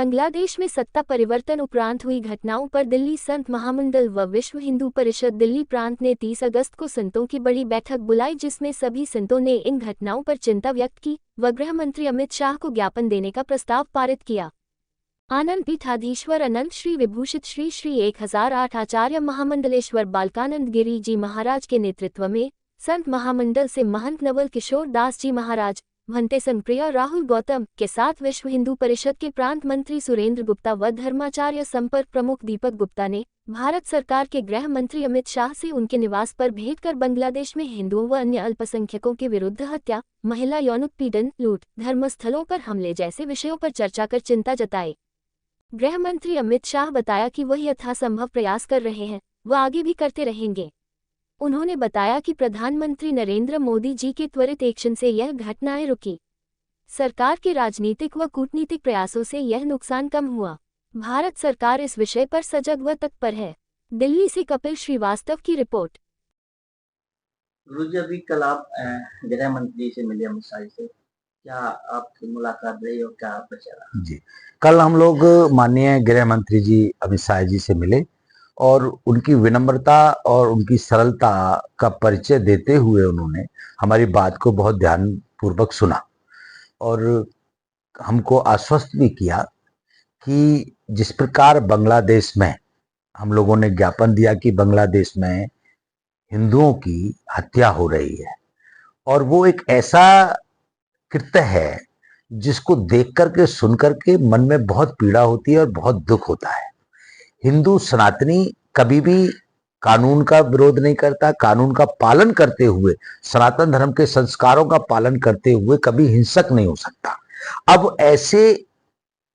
बांग्लादेश में सत्ता परिवर्तन उपरांत हुई घटनाओं पर दिल्ली संत महामंडल व विश्व हिंदू परिषद दिल्ली प्रांत ने 30 अगस्त को संतों की बड़ी बैठक बुलाई, जिसमें सभी संतों ने इन घटनाओं पर चिंता व्यक्त की व गृह मंत्री अमित शाह को ज्ञापन देने का प्रस्ताव पारित किया। आनंद पीठाधीश्वर अनंत श्री विभूषित श्री श्री 1008 आचार्य महामंडलेश्वर बालकानंद गिरी जी महाराज के नेतृत्व में संत महामंडल से महंत नवल किशोर दास जी महाराज, भंते संप्रिया राहुल गौतम के साथ विश्व हिंदू परिषद के प्रांत मंत्री सुरेंद्र गुप्ता व धर्माचार्य संपर्क प्रमुख दीपक गुप्ता ने भारत सरकार के गृह मंत्री अमित शाह से उनके निवास पर भेंट कर बांग्लादेश में हिंदुओं व अन्य अल्पसंख्यकों के विरुद्ध हत्या, महिला यौन उत्पीड़न, लूट, धर्मस्थलों पर हमले जैसे विषयों पर चर्चा कर चिंता जताई। गृह मंत्री अमित शाह बताया कि वह यथासंभव प्रयास कर रहे हैं व आगे भी करते रहेंगे। उन्होंने बताया कि प्रधानमंत्री नरेंद्र मोदी जी के त्वरित एक्शन से यह घटनाएं रुकी। सरकार के राजनीतिक व कूटनीतिक प्रयासों से यह नुकसान कम हुआ। भारत सरकार इस विषय पर सजग व तत्पर है। दिल्ली से कपिल श्रीवास्तव की रिपोर्ट। गुरुजी, अभी कल आप गृह मंत्री से मिले अमित शाह से, क्या आपकी मुलाकात रही और क्या बचा? जी, कल हम लोग माननीय गृह मंत्री जी अमित शाह जी से मिले और उनकी विनम्रता और उनकी सरलता का परिचय देते हुए उन्होंने हमारी बात को बहुत ध्यानपूर्वक सुना और हमको आश्वस्त भी किया कि जिस प्रकार बांग्लादेश में हम लोगों ने ज्ञापन दिया कि बांग्लादेश में हिंदुओं की हत्या हो रही है और वो एक ऐसा कृत्य है जिसको देख करके सुन करके मन में बहुत पीड़ा होती है और बहुत दुख होता है। हिंदू सनातनी कभी भी कानून का विरोध नहीं करता, कानून का पालन करते हुए, सनातन धर्म के संस्कारों का पालन करते हुए कभी हिंसक नहीं हो सकता। अब ऐसे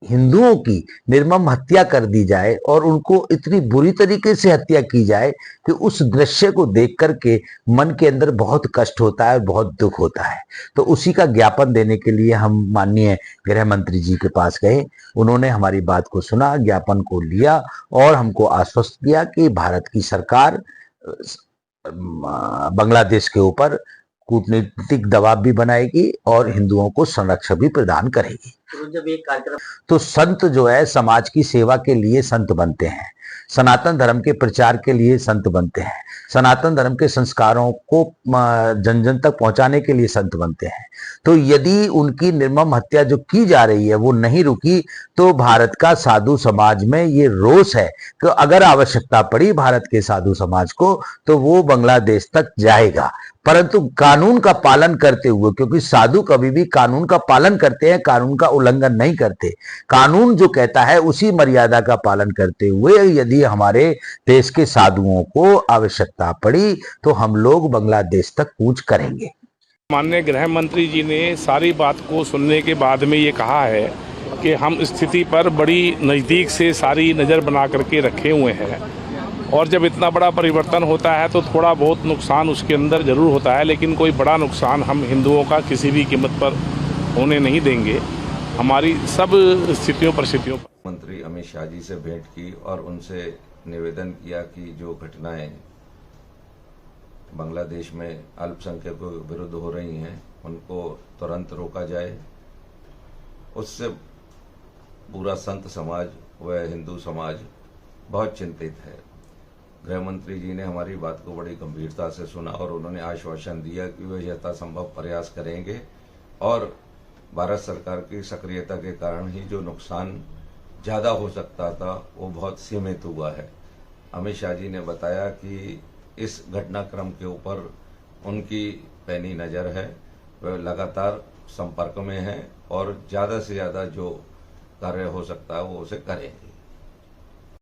हिंदुओं की निर्मम हत्या कर दी जाए और उनको इतनी बुरी तरीके से हत्या की जाए कि उस दृश्य को देख करके मन के अंदर बहुत कष्ट होता है, बहुत दुख होता है। तो उसी का ज्ञापन देने के लिए हम माननीय गृह मंत्री जी के पास गए। उन्होंने हमारी बात को सुना, ज्ञापन को लिया और हमको आश्वस्त किया कि भारत की सरकार बांग्लादेश के ऊपर कूटनीतिक दबाव भी बनाएगी और हिंदुओं को संरक्षण भी प्रदान करेगी। तो जब एक कार्यक्रम तो संत जो है समाज की सेवा के लिए संत बनते हैं, सनातन धर्म के प्रचार के लिए संत बनते हैं, सनातन धर्म के संस्कारों को जन जन तक पहुंचाने के लिए संत बनते हैं। तो यदि उनकी निर्मम हत्या जो की जा रही है वो नहीं रुकी तो भारत का साधु समाज में ये रोष है कि अगर आवश्यकता पड़ी भारत के साधु समाज को तो वो बांग्लादेश तक जाएगा, परंतु कानून का पालन करते हुए, क्योंकि साधु कभी भी कानून का पालन करते हैं, कानून का उल्लंघन नहीं करते। कानून जो कहता है उसी मर्यादा का पालन करते हुए यदि हमारे देश के साधुओं को आवश्यकता पड़ी तो हम लोग बांग्लादेश तक कूच करेंगे। माननीय गृह मंत्री जी ने सारी बात को सुनने के बाद में ये कहा है कि हम स्थिति पर बड़ी नज़दीक से सारी नज़र बना करके रखे हुए हैं और जब इतना बड़ा परिवर्तन होता है तो थोड़ा बहुत नुकसान उसके अंदर ज़रूर होता है, लेकिन कोई बड़ा नुकसान हम हिंदुओं का किसी भी कीमत पर होने नहीं देंगे। हमारी सब स्थितियों परिस्थितियों पर मंत्री अमित शाह जी से भेंट की और उनसे निवेदन किया कि जो घटनाएं बांग्लादेश में अल्पसंख्यकों के विरुद्ध हो रही हैं उनको तुरंत रोका जाए। उससे पूरा संत समाज व हिंदू समाज बहुत चिंतित है। गृह मंत्री जी ने हमारी बात को बड़ी गंभीरता से सुना और उन्होंने आश्वासन दिया कि वे यथासंभव प्रयास करेंगे और भारत सरकार की सक्रियता के कारण ही जो नुकसान ज़्यादा हो सकता था वो बहुत सीमित हुआ है। अमित शाह जी ने बताया कि इस घटनाक्रम के ऊपर उनकी पैनी नज़र है, वे लगातार संपर्क में हैं और ज़्यादा से ज़्यादा जो कार्य हो सकता है वो उसे करेंगे।